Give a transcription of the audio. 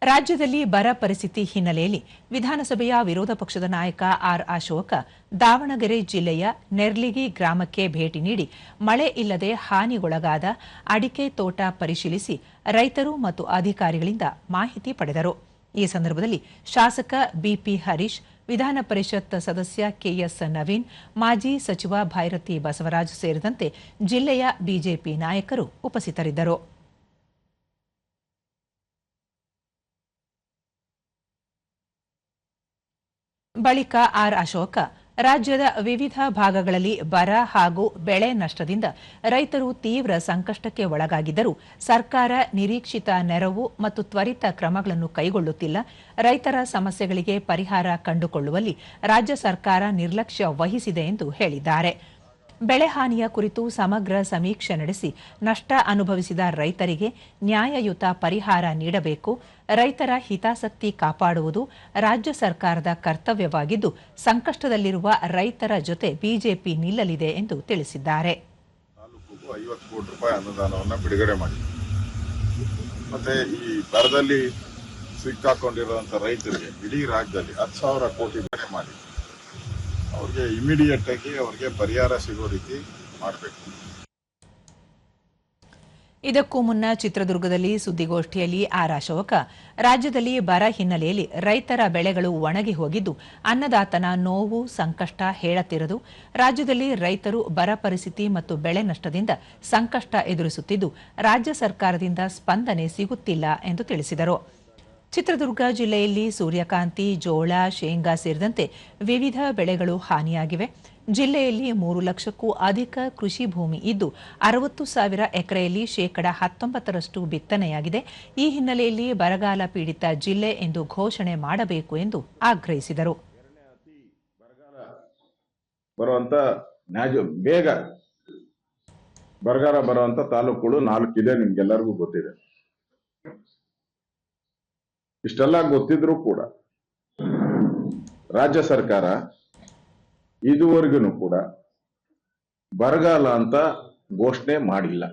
ರಾಜ್ಯದಲ್ಲಿ ಬರ ಪರಿಸ್ಥಿತಿ ಹಿನ್ನೆಲೆಯಲ್ಲಿ ವಿಧಾನಸಭೆಯ ವಿರೋಧ ಪಕ್ಷದ ನಾಯಕ ಆರ್ ಅಶೋಕ ದಾವಣಗೆರೆ ಜಿಲ್ಲೆಯ ನೆರ್ಲಿಗಿ ಗ್ರಾಮಕ್ಕೆ ಭೇಟಿ ನೀಡಿ ಮಳೆ ಇಲ್ಲದೆ ಹಾನಿಗೊಳಗಾದ ಅಡಿಕೆ ತೋಟ ಪರಿಶೀಲಿಸಿ ರೈತರು ಮತ್ತು ಅಧಿಕಾರಿಗಳಿಂದ ಮಾಹಿತಿ ಪಡೆದರು. ಈ ಸಂದರ್ಭದಲ್ಲಿ ಶಾಸಕ ಬಿಪಿ ಹರೀಶ್, ವಿಧಾನ ಪರಿಷತ್ ಸದಸ್ಯ ಕೆಎಸ್ ನವೀನ್, ಮಾಜಿ ಸಚಿವ ಭೈರತಿ ಬಸವರಾಜ್ ಸೇರಿದಂತೆ ಜಿಲ್ಲೆಯ ಬಿಜೆಪಿ ನಾಯಕರು ಉಪಸ್ಥಿತರಿದ್ದರು. ಬಳಿಕ ಆರ್ ಅಶೋಕ ರಾಜ್ಯದ ವಿವಿಧ ಭಾಗಗಳಲ್ಲಿ ಬರ ಹಾಗೂ ಬೆಳೆ ನಷ್ಟದಿಂದ ರೈತರು ತೀವ್ರ ಸಂಕಷ್ಟಕ್ಕೆ ಒಳಗಾಗಿದ್ದರೂ ಸರ್ಕಾರ ನಿರೀಕ್ಷಿತ ನೆರವು ಮತ್ತು ತ್ವರಿತ ಕ್ರಮಗಳನ್ನು ಕೈಗೊಳ್ಳುತ್ತಿಲ್ಲ, ರೈತರ ಸಮಸ್ಯೆಗಳಿಗೆ ಪರಿಹಾರ ಕಂಡುಕೊಳ್ಳುವಲ್ಲಿ ರಾಜ್ಯ ಸರ್ಕಾರ ನಿರ್ಲಕ್ಷ್ಯ ವಹಿಸಿದೆ ಎಂದು ಹೇಳಿದ್ದಾರೆ. ಬೆಳೆ ಹಾನಿಯ ಕುರಿತು ಸಮಗ್ರ ಸಮೀಕ್ಷೆ ನಡೆಸಿ ನಷ್ಟ ಅನುಭವಿಸಿದ ರೈತರಿಗೆ ನ್ಯಾಯಯುತ ಪರಿಹಾರ ನೀಡಬೇಕು, ರೈತರ ಹಿತಾಸಕ್ತಿ ಕಾಪಾಡುವುದು ರಾಜ್ಯ ಸರ್ಕಾರದ ಕರ್ತವ್ಯವಾಗಿದ್ದು ಸಂಕಷ್ಟದಲ್ಲಿರುವ ರೈತರ ಜೊತೆ ಬಿಜೆಪಿ ನಿಲ್ಲಲಿದೆ ಎಂದು ತಿಳಿಸಿದ್ದಾರೆ. 50 ಕೋಟಿ ರೂಪಾಯಿ ಅನುದಾನವನ್ನು ಬಿಡುಗಡೆ ಮಾಡಿ ಮತ್ತೆ ಈ ಬರದಲ್ಲಿ ಸಿಕ್ಕಾಕೊಂಡಿರುವಂತಹ ರೈತರಿಗೆ ಇಡೀ ರಾಜ್ಯದಲ್ಲಿ 10,000 ಕೋಟಿ ಬಿಡುಗಡೆ ಮಾಡಿ ಅವ್ರಿಗೆ ಇಮಿಡಿಯೇಟ್ ಆಗಿ ಅವ್ರಿಗೆ ಪರಿಹಾರ ಸಿಗೋ ರೀತಿ ಮಾಡಬೇಕು. ಇದಕ್ಕೂ ಮುನ್ನ ಚಿತ್ರದುರ್ಗದಲ್ಲಿ ಸುದ್ದಿಗೋಷ್ಠಿಯಲ್ಲಿ ಆರ್ ಅಶೋಕ ರಾಜ್ಯದಲ್ಲಿ ಬರ ಹಿನ್ನೆಲೆಯಲ್ಲಿ ರೈತರ ಬೆಳೆಗಳು ಒಣಗಿ ಹೋಗಿದ್ದು ಅನ್ನದಾತನ ನೋವು ಸಂಕಷ್ಟ ಹೇಳತಿರದು, ರಾಜ್ಯದಲ್ಲಿ ರೈತರು ಬರ ಪರಿಸ್ಥಿತಿ ಮತ್ತು ಬೆಳೆ ನಷ್ಟದಿಂದ ಸಂಕಷ್ಟ ಎದುರಿಸುತ್ತಿದ್ದು ರಾಜ್ಯ ಸರ್ಕಾರದಿಂದ ಸ್ಪಂದನೆ ಸಿಗುತ್ತಿಲ್ಲ ಎಂದು ತಿಳಿಸಿದರು. ಚಿತ್ರದುರ್ಗ ಜಿಲ್ಲೆಯಲ್ಲಿ ಸೂರ್ಯಕಾಂತಿ, ಜೋಳ, ಶೇಂಗಾ ಸೇರಿದಂತೆ ವಿವಿಧ ಬೆಳೆಗಳು ಹಾನಿಯಾಗಿವೆ. ಜಿಲ್ಲೆಯಲ್ಲಿ 3 ಲಕ್ಷಕ್ಕೂ ಅಧಿಕ ಕೃಷಿ ಭೂಮಿ ಇದ್ದು 60,000 ಎಕರೆಯಲ್ಲಿ ಶೇಕಡ 19ರಷ್ಟು ಬಿತ್ತನೆಯಾಗಿದೆ. ಈ ಹಿನ್ನೆಲೆಯಲ್ಲಿ ಬರಗಾಲ ಪೀಡಿತ ಜಿಲ್ಲೆ ಎಂದು ಘೋಷಣೆ ಮಾಡಬೇಕು ಎಂದು ಆಗ್ರಹಿಸಿದರು. ಬೇಗ ಬರಗಾಲ ಬರುವಂತ ತಾಲೂಕುಗಳು 4 ಇದೆ, ನಿಮ್ಗೆಲ್ಲರಿಗೂ ಗೊತ್ತಿದೆ. ಇಷ್ಟೆಲ್ಲ ಗೊತ್ತಿದ್ರೂ ಕೂಡ ರಾಜ್ಯ ಸರ್ಕಾರ ಇದುವರೆಗೂ ಕೂಡ ಬರಗಾಲ ಅಂತ ಘೋಷಣೆ ಮಾಡಿಲ್ಲ.